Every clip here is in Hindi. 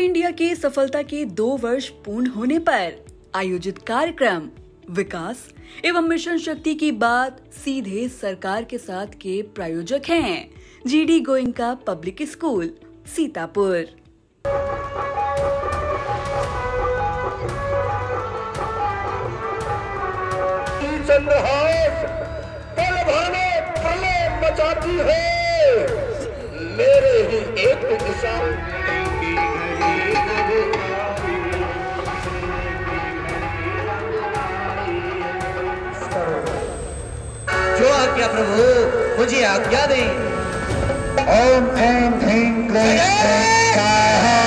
इंडिया की सफलता के 2 वर्ष पूर्ण होने पर आयोजित कार्यक्रम विकास एवं मिशन शक्ति की बात सीधे सरकार के साथ के प्रायोजक हैं GD Goenka public school Sitapur. Chandrahas पल भर में प्रलय मचाती है, मेरे ही एक किसान जो आज्ञा प्रभु मुझे आज्ञा दें। ओम ऐं ह्रीं क्लीं ऐं स्वाहा।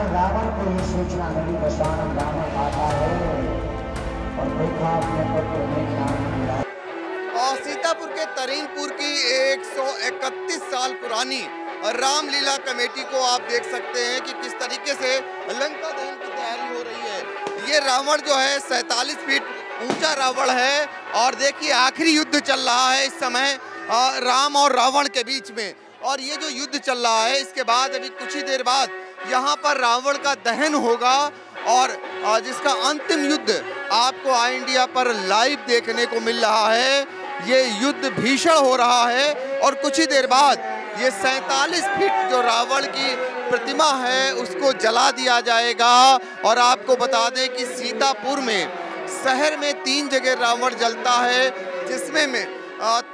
रावण को ही सूचना मिली, दशवान रावण आता है और देखा अपने पुत्र में ज्ञान मिला। और सीतापुर के तरीनपुर की 131 साल पुरानी रामलीला कमेटी को आप देख सकते हैं कि किस तरीके से लंका दहन की तैयारी हो रही है। ये रावण जो है 47 फीट ऊंचा रावण है और देखिए आखिरी युद्ध चल रहा है इस समय राम और रावण के बीच में। और ये जो युद्ध चल रहा है इसके बाद अभी कुछ ही देर बाद यहाँ पर रावण का दहन होगा और जिसका अंतिम युद्ध आपको आई इंडिया पर लाइव देखने को मिल रहा है। ये युद्ध भीषण हो रहा है और कुछ ही देर बाद ये 47 फीट जो रावण की प्रतिमा है उसको जला दिया जाएगा। और आपको बता दें कि सीतापुर में शहर में 3 जगह रावण जलता है, जिसमें में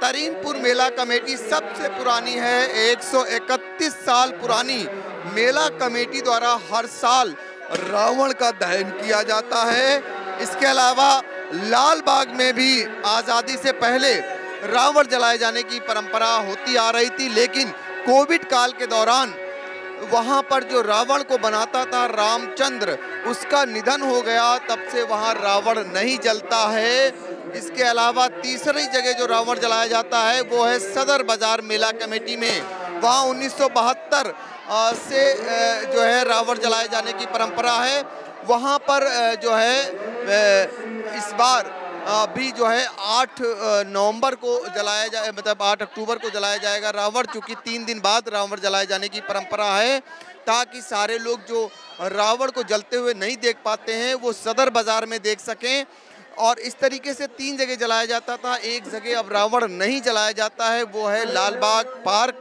तरीनपुर मेला कमेटी सबसे पुरानी है। 131 साल पुरानी मेला कमेटी द्वारा हर साल रावण का दहन किया जाता है। इसके अलावा लाल बाग में भी आज़ादी से पहले रावण जलाए जाने की परंपरा होती आ रही थी, लेकिन कोविड काल के दौरान वहाँ पर जो रावण को बनाता था रामचंद्र, उसका निधन हो गया, तब से वहाँ रावण नहीं जलता है। इसके अलावा तीसरी जगह जो रावण जलाया जाता है वो है सदर बाजार मेला कमेटी में। वहाँ 1972 से जो है रावण जलाए जाने की परंपरा है। वहाँ पर जो है इस बार भी जो है 8 नवंबर को जलाया जाए, मतलब 8 अक्टूबर को जलाया जाएगा रावण, चूँकि 3 दिन बाद रावण जलाए जाने की परंपरा है, ताकि सारे लोग जो रावण को जलते हुए नहीं देख पाते हैं वो सदर बाजार में देख सकें। और इस तरीके से 3 जगह जलाया जाता था। एक जगह अब रावण नहीं जलाया जाता है, वो है लाल बाग पार्क,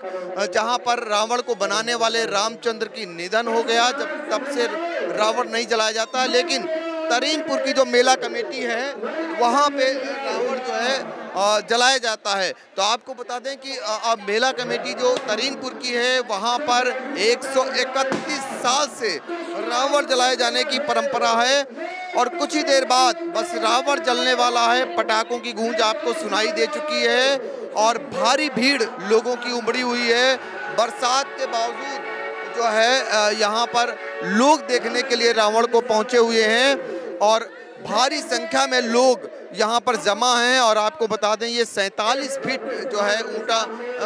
जहां पर रावण को बनाने वाले रामचंद्र की निधन हो गया, जब तब से रावण नहीं जलाया जाता। लेकिन तरीनपुर की जो मेला कमेटी है वहां पे रावण जो है जलाया जाता है। तो आपको बता दें कि अब मेला कमेटी जो तरीनपुर की है वहां पर 131 साल से रावण जलाए जाने की परंपरा है। और कुछ ही देर बाद बस रावण जलने वाला है। पटाखों की गूंज आपको सुनाई दे चुकी है और भारी भीड़ लोगों की उमड़ी हुई है। बरसात के बावजूद जो है यहाँ पर लोग देखने के लिए रावण को पहुँचे हुए हैं और भारी संख्या में लोग यहाँ पर जमा हैं। और आपको बता दें ये 47 फीट जो है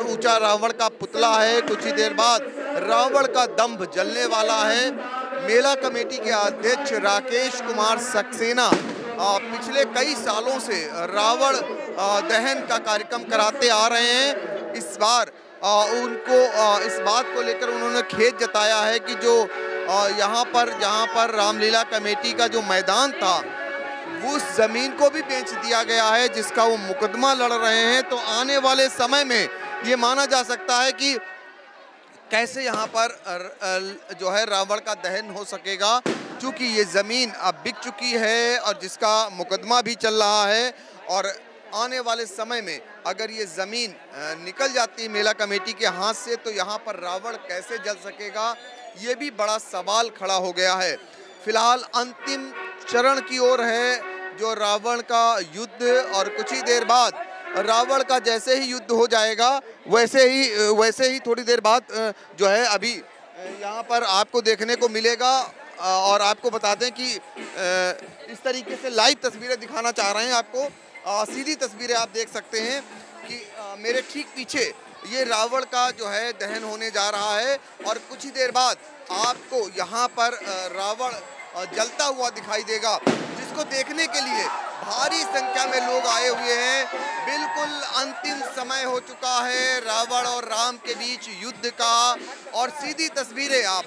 ऊंचा रावण का पुतला है। कुछ ही देर बाद रावण का दंभ जलने वाला है। मेला कमेटी के अध्यक्ष राकेश कुमार सक्सेना पिछले कई सालों से रावण दहन का कार्यक्रम कराते आ रहे हैं। इस बार उनको इस बात को लेकर उन्होंने खेद जताया है कि जो जहाँ पर रामलीला कमेटी का जो मैदान था उस जमीन को भी बेच दिया गया है, जिसका वो मुकदमा लड़ रहे हैं। तो आने वाले समय में ये माना जा सकता है कि कैसे यहाँ पर जो है रावण का दहन हो सकेगा, क्योंकि ये ज़मीन अब बिक चुकी है और जिसका मुकदमा भी चल रहा है। और आने वाले समय में अगर ये ज़मीन निकल जाती है मेला कमेटी के हाथ से, तो यहाँ पर रावण कैसे जल सकेगा, ये भी बड़ा सवाल खड़ा हो गया है। फिलहाल अंतिम चरण की ओर है जो रावण का युद्ध, और कुछ ही देर बाद रावण का जैसे ही युद्ध हो जाएगा वैसे ही थोड़ी देर बाद जो है अभी यहाँ पर आपको देखने को मिलेगा। और आपको बता दें कि इस तरीके से लाइव तस्वीरें दिखाना चाह रहे हैं आपको। सीधी तस्वीरें आप देख सकते हैं कि मेरे ठीक पीछे ये रावण का जो है दहन होने जा रहा है और कुछ ही देर बाद आपको यहाँ पर रावण जलता हुआ दिखाई देगा, जिसको देखने के लिए भारी संख्या में लोग आए हुए हैं। बिल्कुल अंतिम समय हो चुका है रावण और राम के बीच युद्ध का, और सीधी तस्वीरें आप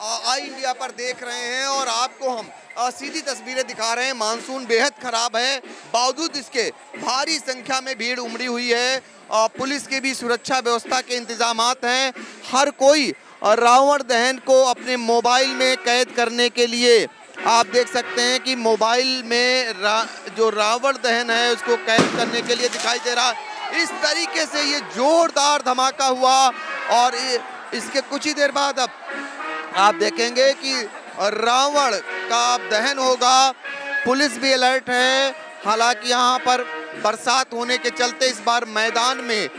आई इंडिया पर देख रहे हैं और आपको हम सीधी तस्वीरें दिखा रहे हैं। मानसून बेहद खराब है, बावजूद इसके भारी संख्या में भीड़ उमड़ी हुई है। पुलिस की भी सुरक्षा व्यवस्था के इंतजामात हैं। हर कोई रावण दहन को अपने मोबाइल में कैद करने के लिए, आप देख सकते हैं कि मोबाइल में जो रावण दहन है उसको कैद करने के लिए दिखाई दे रहा है। इस तरीके से ये जोरदार धमाका हुआ और इसके कुछ ही देर बाद अब आप देखेंगे कि रावण का दहन होगा। पुलिस भी अलर्ट है। हालांकि यहाँ पर बरसात होने के चलते इस बार मैदान में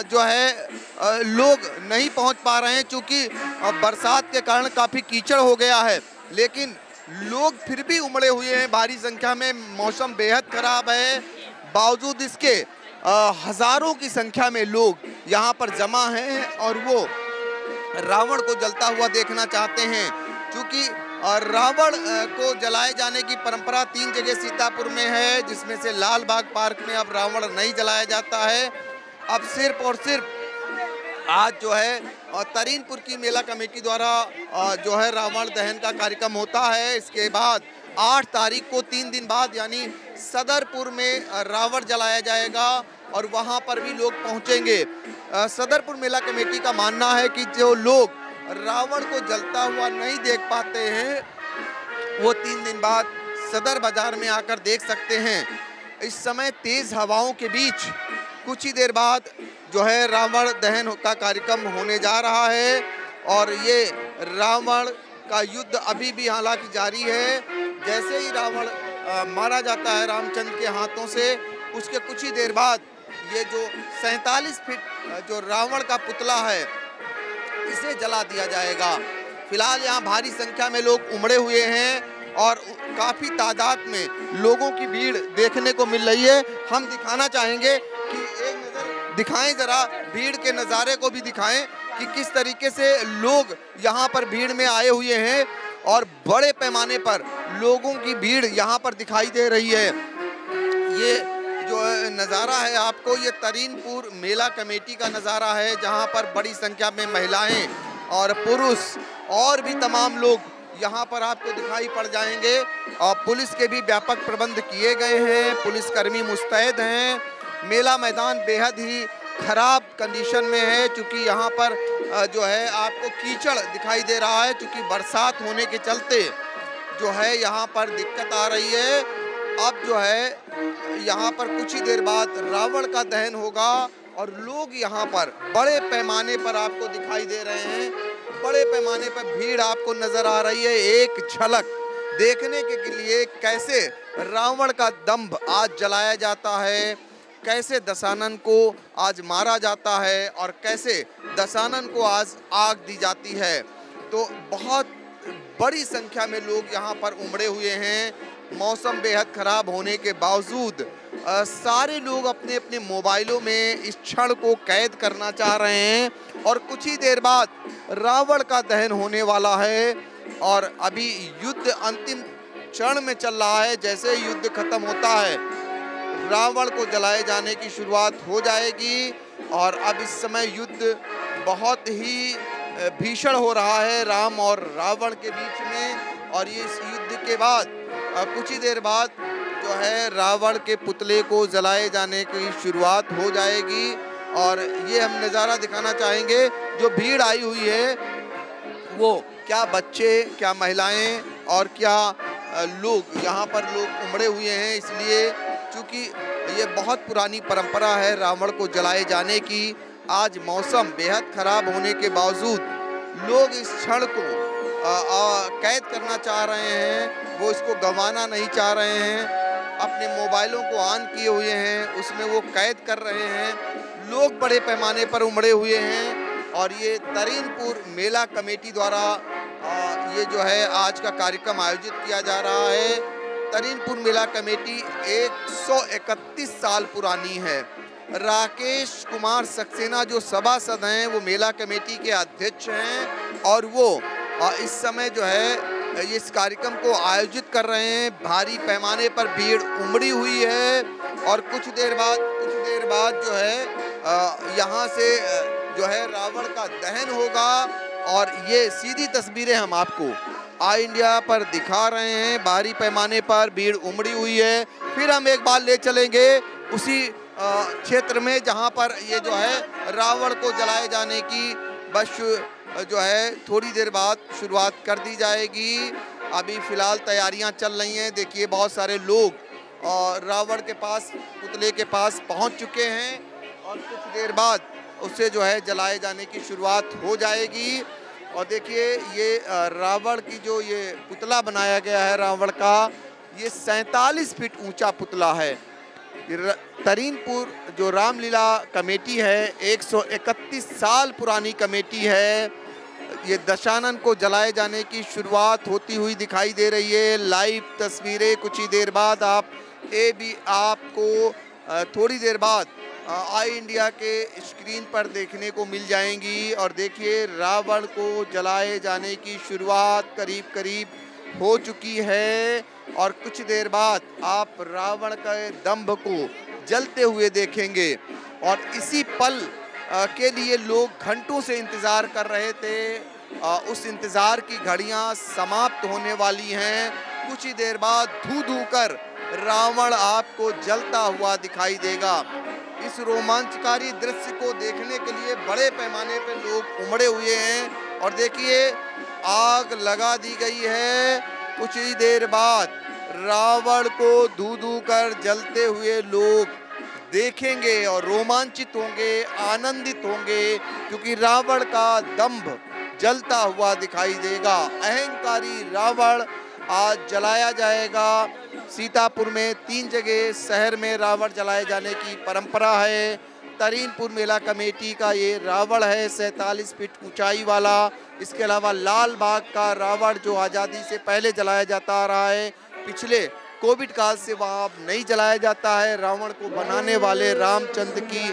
जो है लोग नहीं पहुँच पा रहे हैं, क्योंकि बरसात के कारण काफ़ी कीचड़ हो गया है। लेकिन लोग फिर भी उमड़े हुए हैं भारी संख्या में। मौसम बेहद खराब है, बावजूद इसके हजारों की संख्या में लोग यहाँ पर जमा हैं और वो रावण को जलता हुआ देखना चाहते हैं। क्योंकि रावण को जलाए जाने की परंपरा 3 जगह सीतापुर में है, जिसमें से लाल बाग पार्क में अब रावण नहीं जलाया जाता है। अब सिर्फ और सिर्फ आज जो है तरीनपुर की मेला कमेटी द्वारा जो है रावण दहन का कार्यक्रम होता है। इसके बाद 8 तारीख को 3 दिन बाद यानी सदरपुर में रावण जलाया जाएगा और वहां पर भी लोग पहुंचेंगे। सदरपुर मेला कमेटी का मानना है कि जो लोग रावण को जलता हुआ नहीं देख पाते हैं वो 3 दिन बाद सदर बाजार में आकर देख सकते हैं। इस समय तेज हवाओं के बीच कुछ ही देर बाद जो है रावण दहन का कार्यक्रम होने जा रहा है और ये रावण का युद्ध अभी भी हालांकि जारी है। जैसे ही रावण मारा जाता है रामचंद्र के हाथों से, उसके कुछ ही देर बाद ये जो 47 फीट जो रावण का पुतला है इसे जला दिया जाएगा। फिलहाल यहाँ भारी संख्या में लोग उमड़े हुए हैं और काफ़ी तादाद में लोगों की भीड़ देखने को मिल रही है। हम दिखाना चाहेंगे कि एक नज़र दिखाएं, ज़रा भीड़ के नज़ारे को भी दिखाएं कि किस तरीके से लोग यहाँ पर भीड़ में आए हुए हैं और बड़े पैमाने पर लोगों की भीड़ यहाँ पर दिखाई दे रही है। ये जो नज़ारा है आपको, ये तरीनपुर मेला कमेटी का नज़ारा है, जहाँ पर बड़ी संख्या में महिलाएं और पुरुष और भी तमाम लोग यहाँ पर आपको दिखाई पड़ जाएंगे। और पुलिस के भी व्यापक प्रबंध किए गए हैं, पुलिसकर्मी मुस्तैद हैं। मेला मैदान बेहद ही खराब कंडीशन में है, क्योंकि यहाँ पर जो है आपको कीचड़ दिखाई दे रहा है, क्योंकि बरसात होने के चलते जो है यहाँ पर दिक्कत आ रही है। अब जो है यहाँ पर कुछ ही देर बाद रावण का दहन होगा और लोग यहाँ पर बड़े पैमाने पर आपको दिखाई दे रहे हैं। बड़े पैमाने पर भीड़ आपको नजर आ रही है। एक झलक देखने के लिए कैसे रावण का दंभ आज जलाया जाता है, कैसे दशानन को आज मारा जाता है और कैसे दशानन को आज आग दी जाती है। तो बहुत बड़ी संख्या में लोग यहाँ पर उमड़े हुए हैं। मौसम बेहद खराब होने के बावजूद सारे लोग अपने अपने मोबाइलों में इस क्षण को कैद करना चाह रहे हैं और कुछ ही देर बाद रावण का दहन होने वाला है और अभी युद्ध अंतिम क्षण में चल रहा है। जैसे युद्ध खत्म होता है रावण को जलाए जाने की शुरुआत हो जाएगी और अब इस समय युद्ध बहुत ही भीषण हो रहा है राम और रावण के बीच में। और ये इस युद्ध के बाद कुछ ही देर बाद जो है रावण के पुतले को जलाए जाने की शुरुआत हो जाएगी। और ये हम नज़ारा दिखाना चाहेंगे, जो भीड़ आई हुई है वो क्या बच्चे, क्या महिलाएं और क्या लोग यहाँ पर लोग उमड़े हुए हैं, इसलिए क्योंकि ये बहुत पुरानी परंपरा है रावण को जलाए जाने की। आज मौसम बेहद खराब होने के बावजूद लोग इस क्षण को कैद करना चाह रहे हैं, वो इसको गंवाना नहीं चाह रहे हैं। अपने मोबाइलों को ऑन किए हुए हैं, उसमें वो कैद कर रहे हैं। लोग बड़े पैमाने पर उमड़े हुए हैं और ये तरीनपुर मेला कमेटी द्वारा ये जो है आज का कार्यक्रम आयोजित किया जा रहा है। तरीनपुर मेला कमेटी 131 साल पुरानी है। राकेश कुमार सक्सेना जो सभासद हैं वो मेला कमेटी के अध्यक्ष हैं और वो इस समय जो है इस कार्यक्रम को आयोजित कर रहे हैं। भारी पैमाने पर भीड़ उमड़ी हुई है और कुछ देर बाद जो है यहाँ से जो है रावण का दहन होगा और ये सीधी तस्वीरें हम आपको आई इंडिया पर दिखा रहे हैं। भारी पैमाने पर भीड़ उमड़ी हुई है। फिर हम एक बार ले चलेंगे उसी क्षेत्र में जहां पर ये जो है रावण को जलाए जाने की बस जो है थोड़ी देर बाद शुरुआत कर दी जाएगी। अभी फिलहाल तैयारियां चल रही हैं। देखिए बहुत सारे लोग और रावण के पास, पुतले के पास पहुंच चुके हैं और कुछ देर बाद उससे जो है जलाए जाने की शुरुआत हो जाएगी। और देखिए ये रावण की जो ये पुतला बनाया गया है रावण का, ये 47 फीट ऊंचा पुतला है। तरीनपुर जो रामलीला कमेटी है 131 साल पुरानी कमेटी है। ये दशानन को जलाए जाने की शुरुआत होती हुई दिखाई दे रही है। लाइव तस्वीरें कुछ ही देर बाद आपको थोड़ी देर बाद आई इंडिया के स्क्रीन पर देखने को मिल जाएंगी। और देखिए रावण को जलाए जाने की शुरुआत करीब हो चुकी है और कुछ देर बाद आप रावण के दंभ को जलते हुए देखेंगे। और इसी पल के लिए लोग घंटों से इंतज़ार कर रहे थे। उस इंतज़ार की घड़ियां समाप्त होने वाली हैं। कुछ ही देर बाद धू कर रावण आपको जलता हुआ दिखाई देगा। इस रोमांचकारी दृश्य को देखने के लिए बड़े पैमाने पर लोग उमड़े हुए हैं। और देखिए आग लगा दी गई है। कुछ ही देर बाद रावण को धू कर जलते हुए लोग देखेंगे और रोमांचित होंगे, आनंदित होंगे, क्योंकि रावण का दंभ जलता हुआ दिखाई देगा। अहंकारी रावण आज जलाया जाएगा। सीतापुर में 3 जगह शहर में रावण जलाए जाने की परंपरा है। तरीनपुर मेला कमेटी का ये रावण है 47 फीट ऊंचाई वाला। इसके अलावा लाल बाग का रावण जो आज़ादी से पहले जलाया जाता आ रहा है, पिछले कोविड काल से वहाँ अब नहीं जलाया जाता है। रावण को बनाने वाले रामचंद्र की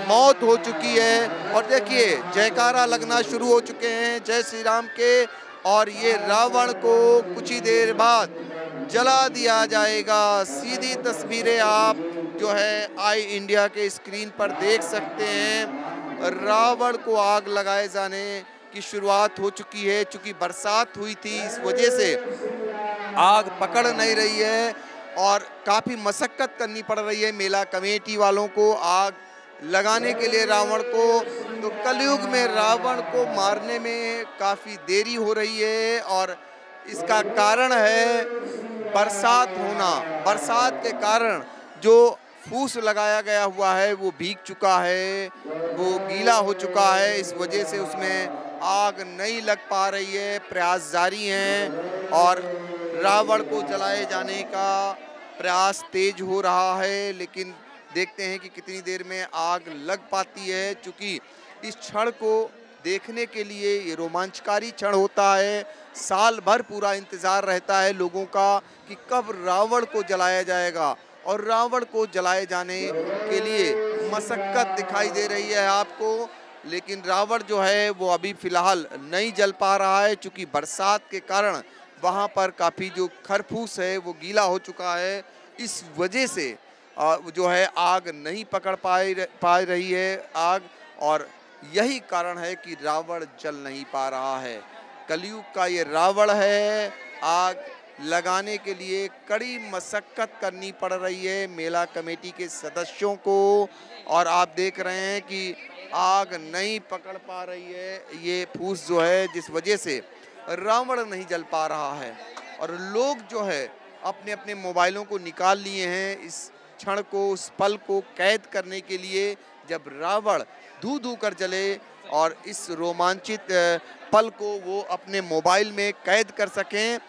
मौत हो चुकी है और देखिए जयकारा लगना शुरू हो चुके हैं जय श्री राम के। और ये रावण को कुछ ही देर बाद जला दिया जाएगा। सीधी तस्वीरें आप जो है आई इंडिया के स्क्रीन पर देख सकते हैं। रावण को आग लगाए जाने की शुरुआत हो चुकी है। चूंकि बरसात हुई थी इस वजह से आग पकड़ नहीं रही है और काफ़ी मशक्कत करनी पड़ रही है मेला कमेटी वालों को आग लगाने के लिए रावण को। तो कलयुग में रावण को मारने में काफ़ी देरी हो रही है और इसका कारण है बरसात होना। बरसात के कारण जो फूस लगाया गया हुआ है वो भीग चुका है, वो गीला हो चुका है। इस वजह से उसमें आग नहीं लग पा रही है। प्रयास जारी हैं और रावण को जलाए जाने का प्रयास तेज हो रहा है, लेकिन देखते हैं कि कितनी देर में आग लग पाती है। चूँकि इस क्षण को देखने के लिए ये रोमांचकारी क्षण होता है। साल भर पूरा इंतज़ार रहता है लोगों का कि कब रावण को जलाया जाएगा और रावण को जलाए जाने के लिए मशक्कत दिखाई दे रही है आपको। लेकिन रावण जो है वो अभी फ़िलहाल नहीं जल पा रहा है, चूँकि बरसात के कारण वहाँ पर काफ़ी जो खरफूस है वो गीला हो चुका है। इस वजह से जो है आग नहीं पकड़ पा रही है आग, और यही कारण है कि रावण जल नहीं पा रहा है। कलयुग का ये रावण है। आग लगाने के लिए कड़ी मशक्कत करनी पड़ रही है मेला कमेटी के सदस्यों को। और आप देख रहे हैं कि आग नहीं पकड़ पा रही है ये फूस जो है, जिस वजह से रावण नहीं जल पा रहा है। और लोग जो है अपने अपने मोबाइलों को निकाल लिए हैं इस क्षण को, उस पल को कैद करने के लिए, जब रावण धू कर जले और इस रोमांचित पल को वो अपने मोबाइल में कैद कर सकें।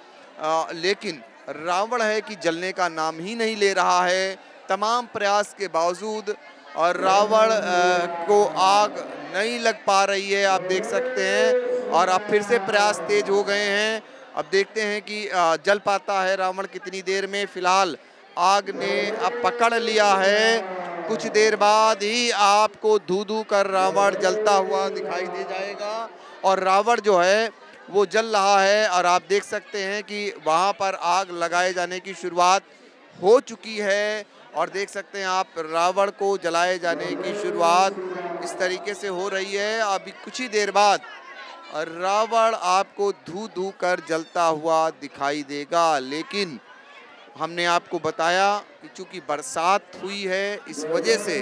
लेकिन रावण है कि जलने का नाम ही नहीं ले रहा है। तमाम प्रयास के बावजूद और रावण को आग नहीं लग पा रही है, आप देख सकते हैं। और अब फिर से प्रयास तेज हो गए हैं। अब देखते हैं कि जल पाता है रावण कितनी देर में। फिलहाल आग ने अब पकड़ लिया है। कुछ देर बाद ही आपको धू कर रावण जलता हुआ दिखाई दे जाएगा। और रावण जो है वो जल रहा है और आप देख सकते हैं कि वहाँ पर आग लगाए जाने की शुरुआत हो चुकी है और देख सकते हैं आप रावण को जलाए जाने की शुरुआत इस तरीके से हो रही है। अभी कुछ ही देर बाद रावण आपको धू धू कर जलता हुआ दिखाई देगा, लेकिन हमने आपको बताया कि चूंकि बरसात हुई है इस वजह से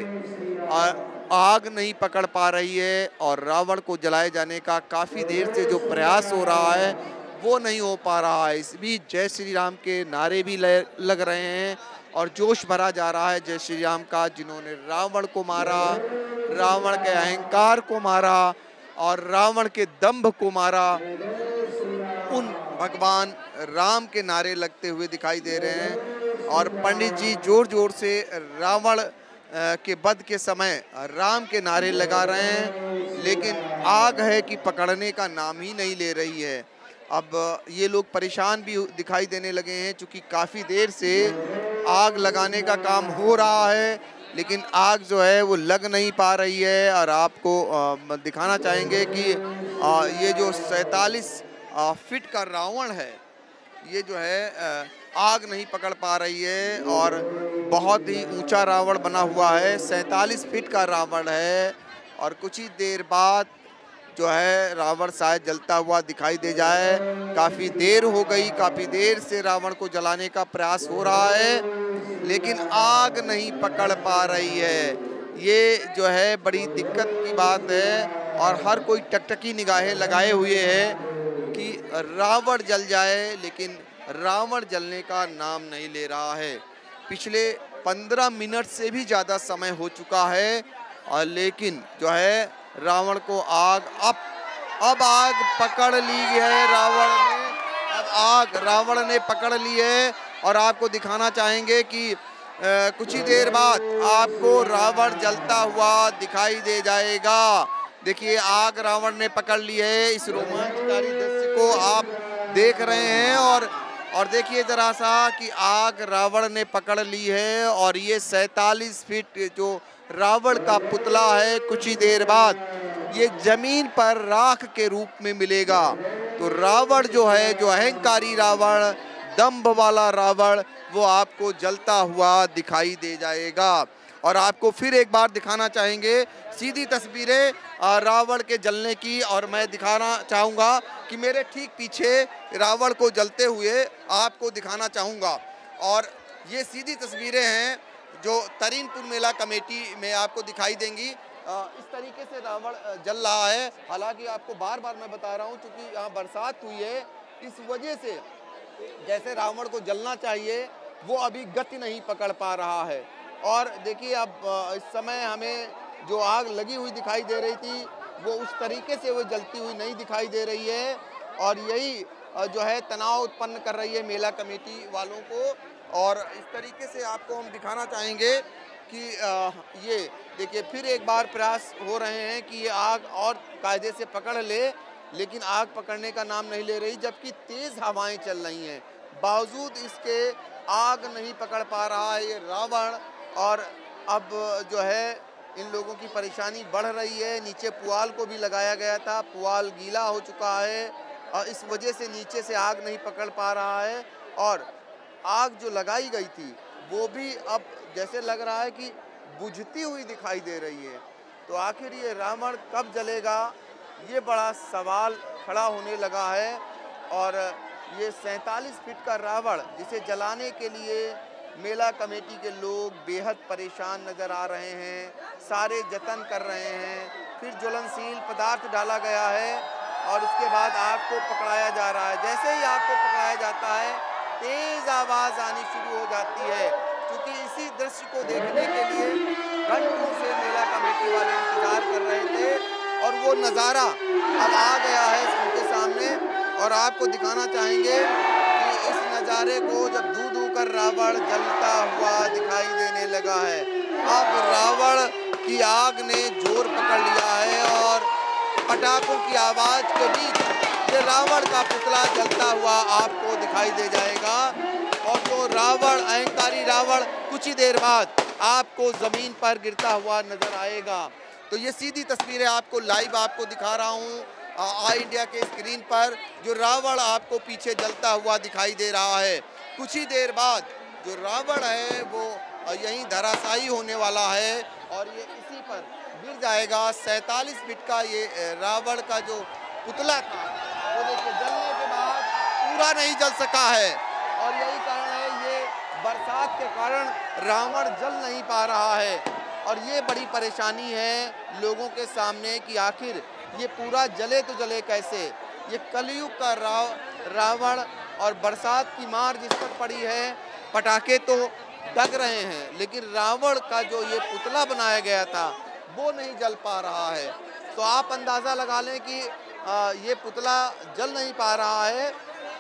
आग नहीं पकड़ पा रही है और रावण को जलाए जाने का काफ़ी देर से जो प्रयास हो रहा है वो नहीं हो पा रहा है। इस बीच जय श्री राम के नारे भी लग रहे हैं और जोश भरा जा रहा है जय श्री राम का, जिन्होंने रावण को मारा, रावण के अहंकार को मारा और रावण के दंभ को मारा। उन भगवान राम के नारे लगते हुए दिखाई दे रहे हैं और पंडित जी जोर जोर से रावण के वध के समय राम के नारे लगा रहे हैं, लेकिन आग है कि पकड़ने का नाम ही नहीं ले रही है। अब ये लोग परेशान भी दिखाई देने लगे हैं, चूँकि काफ़ी देर से आग लगाने का काम हो रहा है लेकिन आग जो है वो लग नहीं पा रही है। और आपको दिखाना चाहेंगे कि ये जो 47 फीट का रावण है ये जो है आग नहीं पकड़ पा रही है और बहुत ही ऊंचा रावण बना हुआ है, 47 फीट का रावण है और कुछ ही देर बाद जो है रावण शायद जलता हुआ दिखाई दे जाए। काफ़ी देर हो गई, काफ़ी देर से रावण को जलाने का प्रयास हो रहा है लेकिन आग नहीं पकड़ पा रही है। ये जो है बड़ी दिक्कत की बात है और हर कोई टकटकी निगाहें लगाए हुए है कि रावण जल जाए, लेकिन रावण जलने का नाम नहीं ले रहा है। पिछले 15 मिनट से भी ज़्यादा समय हो चुका है और लेकिन जो है रावण को अब आग पकड़ ली है रावण ने, अब आग रावण ने पकड़ ली है और आपको दिखाना चाहेंगे कि कुछ ही देर बाद आपको रावण जलता हुआ दिखाई दे जाएगा। देखिए आग रावण ने पकड़ ली है, इस रोमांचकारी दृश्य को आप देख रहे हैं और देखिए जरा सा कि आग रावण ने पकड़ ली है और ये 47 फीट जो रावण का पुतला है कुछ ही देर बाद ये जमीन पर राख के रूप में मिलेगा। तो रावण जो है, जो अहंकारी रावण, दंभ वाला रावण, वो आपको जलता हुआ दिखाई दे जाएगा। और आपको फिर एक बार दिखाना चाहेंगे सीधी तस्वीरें रावण के जलने की, और मैं दिखाना चाहूँगा कि मेरे ठीक पीछे रावण को जलते हुए आपको दिखाना चाहूँगा। और ये सीधी तस्वीरें हैं जो तरीनपुर मेला कमेटी में आपको दिखाई देंगी। इस तरीके से रावण जल रहा है। हालांकि आपको बार बार मैं बता रहा हूँ क्योंकि यहाँ बरसात हुई है, इस वजह से जैसे रावण को जलना चाहिए वो अभी गति नहीं पकड़ पा रहा है। और देखिए अब इस समय हमें जो आग लगी हुई दिखाई दे रही थी वो उस तरीके से वो जलती हुई नहीं दिखाई दे रही है और यही जो है तनाव उत्पन्न कर रही है मेला कमेटी वालों को। और इस तरीके से आपको हम दिखाना चाहेंगे कि ये देखिए फिर एक बार प्रयास हो रहे हैं कि ये आग और कायदे से पकड़ ले, लेकिन आग पकड़ने का नाम नहीं ले रही, जबकि तेज़ हवाएं चल रही हैं। बावजूद इसके आग नहीं पकड़ पा रहा है ये रावण। और अब जो है इन लोगों की परेशानी बढ़ रही है। नीचे पुआल को भी लगाया गया था, पुआल गीला हो चुका है और इस वजह से नीचे से आग नहीं पकड़ पा रहा है। और आग जो लगाई गई थी वो भी अब जैसे लग रहा है कि बुझती हुई दिखाई दे रही है। तो आखिर ये रावण कब जलेगा, ये बड़ा सवाल खड़ा होने लगा है। और ये 47 फीट का रावण जिसे जलाने के लिए मेला कमेटी के लोग बेहद परेशान नज़र आ रहे हैं, सारे जतन कर रहे हैं। फिर ज्वलनशील पदार्थ डाला गया है और उसके बाद आग को पकड़ाया जा रहा है। जैसे ही आग को पकड़ाया जाता है तेज़ आवाज़ आनी शुरू हो जाती है, क्योंकि इसी दृश्य को देखने के लिए घंटों से मेला कमेटी वाले इंतजार कर रहे थे और वो नज़ारा अब आ गया है उनके सामने। और आपको दिखाना चाहेंगे कि इस नज़ारे को जब धू धू कर रावण जलता हुआ दिखाई देने लगा है। अब रावण की आग ने जोर पकड़ लिया है और पटाखों की आवाज़ के बीच ये रावण का पुतला जलता हुआ आपको दिखाई दे जाएगा। और जो रावण, अहंकारी रावण, कुछ ही देर बाद आपको ज़मीन पर गिरता हुआ नजर आएगा। तो ये सीधी तस्वीरें आपको लाइव आपको दिखा रहा हूँ आई इंडिया के स्क्रीन पर जो रावण आपको पीछे जलता हुआ दिखाई दे रहा है। कुछ ही देर बाद जो रावण है वो यहीं धराशायी होने वाला है और ये इसी पर गिर जाएगा। 47 फीट का ये रावण का जो पुतला था वो देखिए जलने के बाद पूरा नहीं जल सका है और यही कारण है, ये बरसात के कारण रावण जल नहीं पा रहा है और ये बड़ी परेशानी है लोगों के सामने कि आखिर ये पूरा जले तो जले कैसे। ये कलयुग का रावण और बरसात की मार जिस पर पड़ी है, पटाखे तो दग रहे हैं लेकिन रावण का जो ये पुतला बनाया गया था वो नहीं जल पा रहा है। तो आप अंदाज़ा लगा लें कि ये पुतला जल नहीं पा रहा है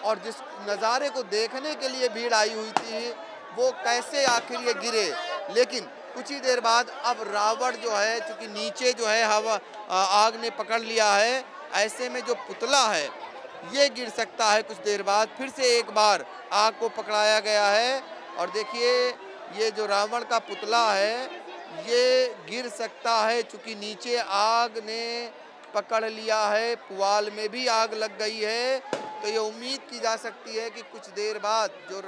और जिस नज़ारे को देखने के लिए भीड़ आई हुई थी वो कैसे आखिर ये गिरे। लेकिन कुछ ही देर बाद अब रावण जो है, चूँकि नीचे जो है हवा आग ने पकड़ लिया है, ऐसे में जो पुतला है ये गिर सकता है। कुछ देर बाद फिर से एक बार आग को पकड़ाया गया है और देखिए ये जो रावण का पुतला है ये गिर सकता है, चूँकि नीचे आग ने पकड़ लिया है, पुआल में भी आग लग गई है। तो ये उम्मीद की जा सकती है कि कुछ देर बाद जो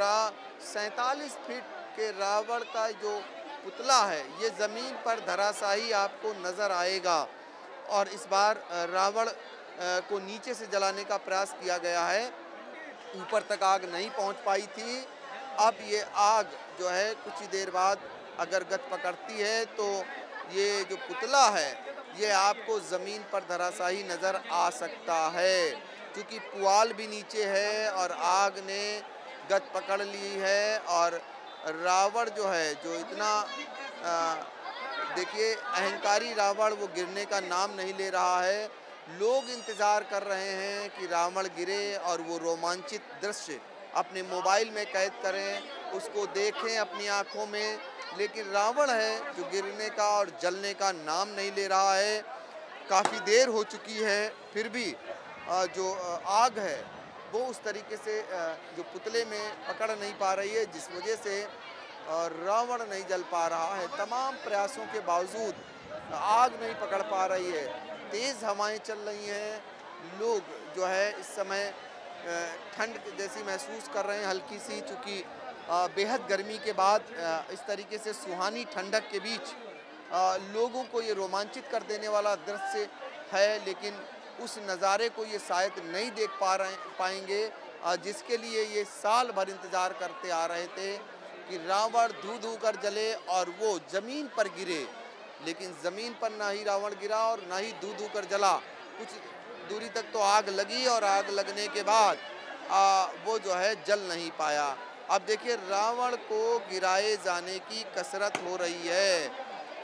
47 फीट के रावण का जो पुतला है ये ज़मीन पर धराशायी आपको नज़र आएगा। और इस बार रावण को नीचे से जलाने का प्रयास किया गया है, ऊपर तक आग नहीं पहुंच पाई थी। अब ये आग जो है कुछ ही देर बाद अगर गत पकड़ती है तो ये जो पुतला है ये आपको ज़मीन पर धराशायी नज़र आ सकता है, क्योंकि पुआल भी नीचे है और आग ने गत पकड़ ली है। और रावण जो है, जो इतना देखिए अहंकारी रावण, वो गिरने का नाम नहीं ले रहा है। लोग इंतज़ार कर रहे हैं कि रावण गिरे और वो रोमांचित दृश्य अपने मोबाइल में कैद करें, उसको देखें अपनी आँखों में। लेकिन रावण है जो गिरने का और जलने का नाम नहीं ले रहा है। काफ़ी देर हो चुकी है, फिर भी जो आग है वो उस तरीके से जो पुतले में पकड़ नहीं पा रही है, जिस वजह से रावण नहीं जल पा रहा है। तमाम प्रयासों के बावजूद आग नहीं पकड़ पा रही है। तेज़ हवाएं चल रही हैं, लोग जो है इस समय ठंड जैसी महसूस कर रहे हैं, हल्की सी, चूँकि बेहद गर्मी के बाद इस तरीके से सुहानी ठंडक के बीच लोगों को ये रोमांचित कर देने वाला दृश्य है। लेकिन उस नज़ारे को ये शायद नहीं देख पाएंगे जिसके लिए ये साल भर इंतज़ार करते आ रहे थे कि रावण धू धू कर जले और वो ज़मीन पर गिरे। लेकिन ज़मीन पर ना ही रावण गिरा और ना ही धू धू कर जला। कुछ दूरी तक तो आग लगी और आग लगने के बाद वो जो है जल नहीं पाया। अब देखिए रावण को गिराए जाने की कसरत हो रही है।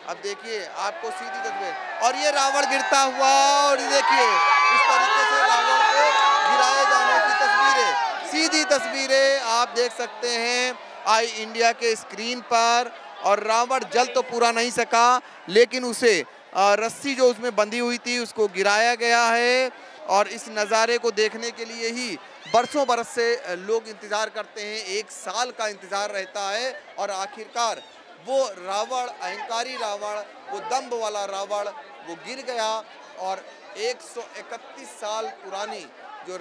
अब देखिए आपको सीधी तस्वीर, और ये रावण गिरता हुआ, और देखिए इस तरीके से रावण को गिराए जाने की तस्वीरें, सीधी तस्वीरें आप देख सकते हैं आई इंडिया के स्क्रीन पर। और रावण जल तो पूरा नहीं सका, लेकिन उसे रस्सी जो उसमें बंधी हुई थी उसको गिराया गया है। और इस नज़ारे को देखने के लिए ही बरसों बरस से लोग इंतज़ार करते हैं, एक साल का इंतज़ार रहता है और आखिरकार वो रावण, अहंकारी रावण, वो दम्भ वाला रावण वो गिर गया। और 131 साल पुरानी जो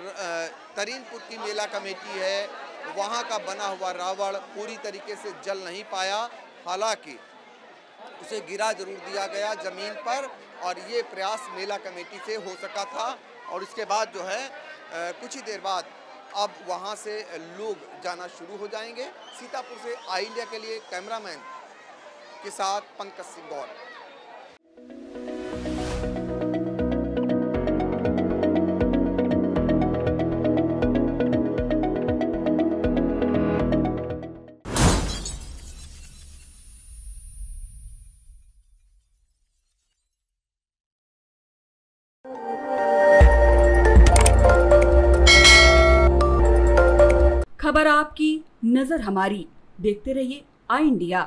तरीनपुर की मेला कमेटी है वहाँ का बना हुआ रावण पूरी तरीके से जल नहीं पाया। हालांकि उसे गिरा जरूर दिया गया ज़मीन पर और ये प्रयास मेला कमेटी से हो सका था। और इसके बाद जो है कुछ ही देर बाद अब वहाँ से लोग जाना शुरू हो जाएंगे। सीतापुर से आई इंडिया के लिए कैमरामैन के साथ पंकज सिंह गौर। खबर आपकी, नजर हमारी। देखते रहिए आई इंडिया।